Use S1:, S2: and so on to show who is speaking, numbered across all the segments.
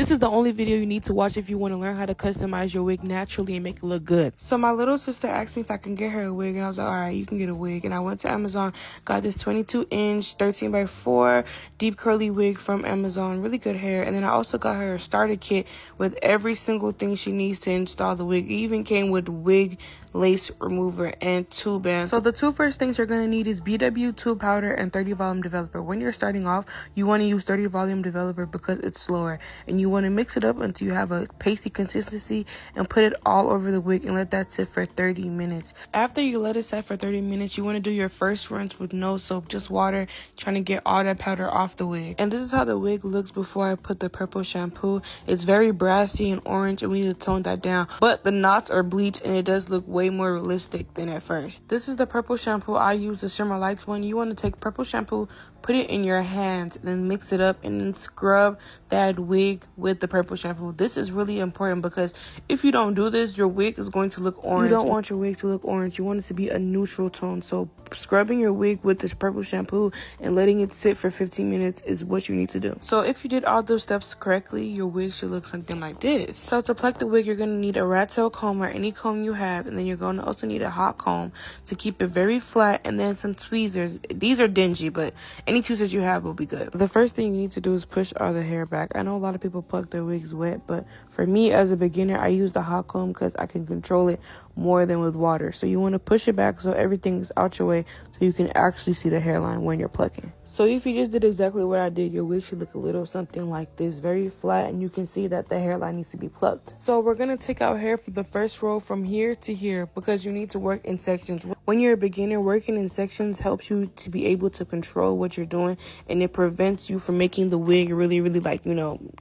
S1: This is the only video you need to watch if you want to learn how to customize your wig naturally and make it look good. So my little sister asked me if I can get her a wig, and I was like, all right, you can get a wig. And I went to Amazon, got this 22-inch 13x4 deep curly wig from Amazon. Really good hair. And then I also got her a starter kit with every single thing she needs to install the wig. It even came with wig lace remover and 2 bands. So the two first things you're going to need is BW2 powder and 30 volume developer. When you're starting off, you want to use 30 volume developer because it's slower, and you want to mix it up until you have a pasty consistency and put it all over the wig and let that sit for 30 minutes. After you let it set for 30 minutes, you want to do your first rinse with no soap, just water, trying to get all that powder off the wig. And this is how the wig looks before I put the purple shampoo. It's very brassy and orange, and we need to tone that down, but the knots are bleached and it does look way more realistic than at first. This is the purple shampoo. I use the Shimmer Lights one. You want to take purple shampoo, put it in your hands, then mix it up and then scrub that wig with the purple shampoo. This is really important because if you don't do this, your wig is going to look orange. You don't want your wig to look orange. You want it to be a neutral tone. So scrubbing your wig with this purple shampoo and letting it sit for 15 minutes is what you need to do. So if you did all those steps correctly, your wig should look something like this. So to pluck the wig, you're going to need a rat tail comb or any comb you have, and then you're going to also need a hot comb to keep it very flat, and then some tweezers. These are dingy, but any tweezers you have will be good. The first thing you need to do is push all the hair back. I know a lot of people pluck their wigs wet, but for me as a beginner, I use the hot comb because I can control it more than with water. So you want to push it back so everything's out your way so you can actually see the hairline when you're plucking. So if you just did exactly what I did, your wig should look a little something like this, very flat, and you can see that the hairline needs to be plucked. So we're going to take out hair from the first row from here to here because you need to work in sections. When you're a beginner, working in sections helps you to be able to control what you're doing, and it prevents you from making the wig really, really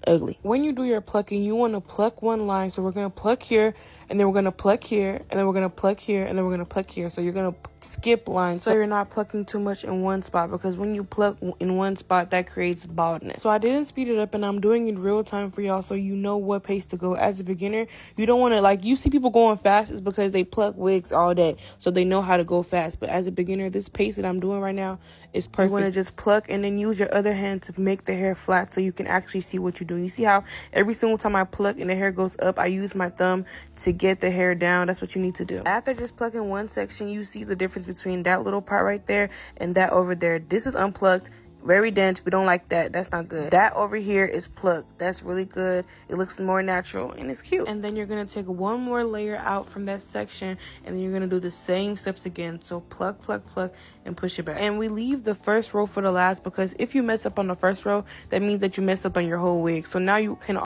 S1: ugly. When you do your plucking, you want to pluck one line. So we're going to pluck here, and then we're going to pluck here, and then we're going to pluck here, and then we're going to pluck here. So you're going to skip lines so you're not plucking too much in one spot, because when you pluck in one spot, that creates baldness. So I didn't speed it up, and I'm doing it real time for y'all so you know what pace to go. As a beginner, you don't want to, you see people going fast is because they pluck wigs all day, so they know how to go fast. But as a beginner, this pace that I'm doing right now is perfect. You want to just pluck and then use your other hand to make the hair flat so you can actually see what you're doing. You see how every single time I pluck and the hair goes up, I use my thumb to get the hair down. That's what you need to do. After just plucking one section, you see the difference between that little part right there and that over there. This is unplugged, very dense. We don't like that. That's not good. That over here is plucked. That's really good. It looks more natural and it's cute. And then you're going to take one more layer out from that section, and then you're going to do the same steps again. So pluck, pluck, pluck, and push it back. And we leave the first row for the last, because if you mess up on the first row, that means that you messed up on your whole wig. So now you can